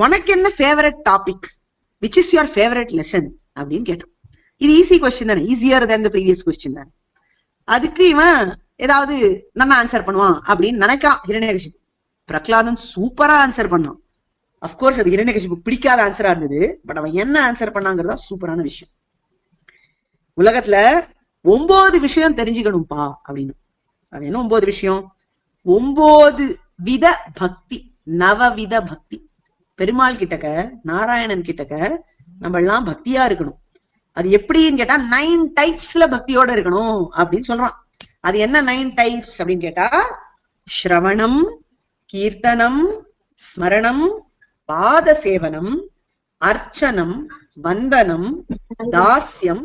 உனக்கு என்ன favourite topic, which is your favourite lesson அப்படின்னு கேட்டோம். இது ஈஸி கொஸ்டின் தானே, easier than the previous question தானே. அதுக்கு இவன் ஏதாவது நல்லா ஆன்சர் பண்ணுவான் அப்படின்னு நினைக்கிறான் ஹிரண்யகசிபு. பிரகலாதன் சூப்பரா ஆன்சர் பண்ணான். அப்கோர்ஸ் அது ஹிரண்யகசிபுக்கு பிடிக்காத ஆன்சரா இருந்தது. பட் அவன் என்ன ஆன்சர் பண்ணாங்கிறதா சூப்பரான விஷயம். உலகத்துல 9 விஷயம் தெரிஞ்சுக்கணும்பா அப்படின்னு. அது என்ன 9 விஷயம்? 9 வித பக்தி, நவவித பக்தி. பெருமாள் கிட்டக்க, நாராயணன் கிட்டக்க நம்ம எல்லாம் பக்தியா இருக்கணும். அது எப்படின்னு கேட்டா 9 டைப்ஸ்ல பக்தியோட இருக்கணும் அப்படின்னு சொல்றான். அது என்ன 9 டைப்ஸ் அப்படின்னு கேட்டா, ஸ்ரவணம், கீர்த்தனம், ஸ்மரணம், பாத சேவனம், அர்ச்சனம், வந்தனம், தாஸ்யம்,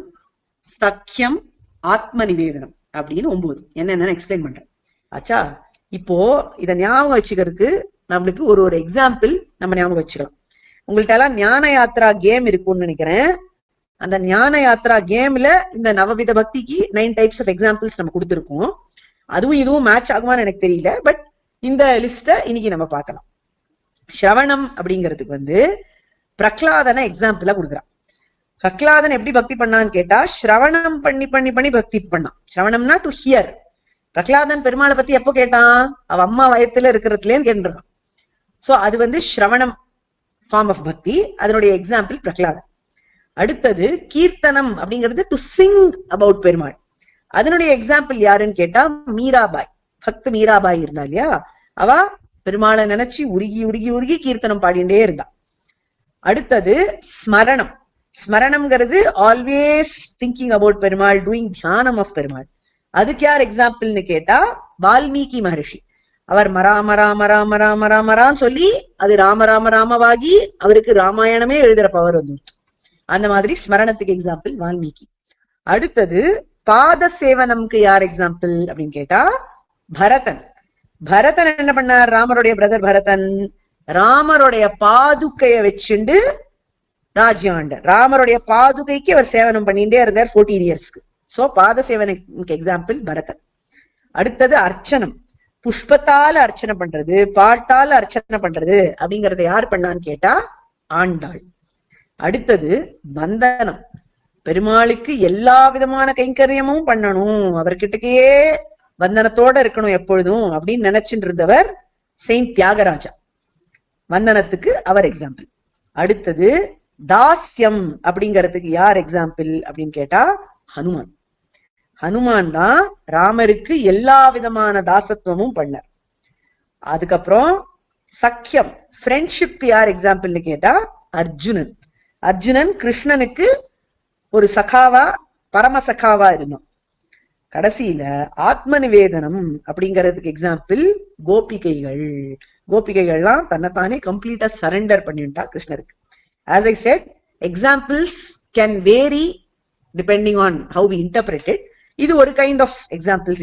சக்கியம், ஆத்ம நிவேதனம் அப்படின்னு 9 என்னன்னு எக்ஸ்பிளைன் பண்றேன். ஆச்சா, இப்போ இத ஞாபகம் வச்சுக்கிறதுக்கு நம்மளுக்கு ஒரு எக்ஸாம்பிள் நம்ம ஞாபகம் வச்சுக்கலாம். உங்கள்ட்ட எல்லாம் ஞான யாத்ரா கேம் இருக்கும்னு நினைக்கிறேன். அந்த ஞான யாத்ரா கேம்ல இந்த நவவித பக்திக்கு 9 டைப்ஸ் ஆஃப் எக்ஸாம்பிள்ஸ் நம்ம கொடுத்துருக்கோம். அதுவும் இதுவும் மேட்ச் ஆகுமான்னு எனக்கு தெரியல. பட் இந்த லிஸ்ட இன்னைக்கு நம்ம பார்க்கலாம். ஸ்ரவணம் அப்படிங்கிறதுக்கு பிரகலாதனை எக்ஸாம்பிளா கொடுக்குறான். பிரகலாதன் எப்படி பக்தி பண்ணான்னு கேட்டா, ஸ்ரவணம் பண்ணி பண்ணி பண்ணி பக்தி பண்ணான். ஸ்ரவணம்னா டு ஹியர். பிரகலாதன் பெருமாளை பத்தி எப்போ கேட்டான்? அவ அம்மா வயத்துல இருக்கிறதுலேன்னு கேட்டுருக்கான். சோ அது ஸ்ரவணம் ஃபார்ம் ஆஃப் பக்தி. அதனுடைய எக்ஸாம்பிள் பிரகலாதன். அடுத்தது கீர்த்தனம் அப்படிங்கிறது டு சிங் அபவுட் பெருமாள். அதனுடைய எக்ஸாம்பிள் யாருன்னு கேட்டா மீராபாய். பக்த மீராபாய் இருந்தா இல்லையா, அவ பெருமாளை நினைச்சு உருகி உருகி உருகி கீர்த்தனம் பாடிண்டே இருந்தா. அடுத்தது ஸ்மரணம். ஸ்மரணம்ங்கிறது always thinking about Perumal, doing தியானம் ஆஃப் பெருமாள். அதுக்கு யார் எக்ஸாம்பிள்னு கேட்டா வால்மீகி மகரிஷி. அவர் மராம ராம ராம ராம ராமரான்னு சொல்லி அது ராம ராம ராமவாகி அவருக்கு ராமாயணமே எழுதுற பவர் வந்துருச்சு. அந்த மாதிரி ஸ்மரணத்துக்கு எக்ஸாம்பிள் வால்மீகி. அடுத்தது பாத சேவனம்க்கு யார் எக்ஸாம்பிள் அப்படின்னு கேட்டா பரதன். பரதன் என்ன பண்ணார்? ராமருடைய பிரதர் பரதன் ராமருடைய பாதுகைய வச்சுண்டு ராஜ்யாண்டர். ராமருடைய பாதுகைக்கு அவர் சேவனம் பண்ணிட்டே இருந்தார் 14 இயர்ஸ்க்கு. சோ பாத சேவனுக்கு எக்ஸாம்பிள் பரதன். அடுத்தது அர்ச்சனம். புஷ்பத்தால அர்ச்சனை பண்றது, பாட்டால அர்ச்சனை பண்றது அப்படிங்கறத யார் பண்ணான்னு கேட்டா ஆண்டாள். அடுத்தது வந்தனம். பெருமாளுக்கு எல்லா விதமான கைங்கரியமும் பண்ணணும், அவர்கிட்டக்கே வந்தனத்தோட இருக்கணும் எப்பொழுதும் அப்படின்னு நினைச்சுட்டு இருந்தவர் செயின்ட் தியாகராஜா. வந்தனத்துக்கு அவர் எக்ஸாம்பிள். அடுத்தது தாஸ்யம் அப்படிங்கிறதுக்கு யார் எக்ஸாம்பிள் அப்படின்னு கேட்டா ஹனுமான். ஹனுமான் தான் ராமருக்கு எல்லா விதமான தாசத்துவமும் பண்ணார். அதுக்கப்புறம் சக்கியம், ஃப்ரெண்ட்ஷிப் யார் எக்ஸாம்பிள்னு கேட்டா அர்ஜுனன். அர்ஜுனன் கிருஷ்ணனுக்கு ஒரு சகாவா, பரம சகாவா இருந்தான். கடைசியில ஆத்ம நிவேதனம் அப்படிங்கிறதுக்கு எக்ஸாம்பிள் கோபிகைகள். கோபிகைகள்லாம் தன்னைத்தானே கம்ப்ளீட்டா சரண்டர் பண்ணிட்டா கிருஷ்ணருக்கு. As I said, examples can vary depending on how we interpret it. இது ஒரு கைண்ட் ஆஃப் எக்ஸாம்பிள்ஸ்.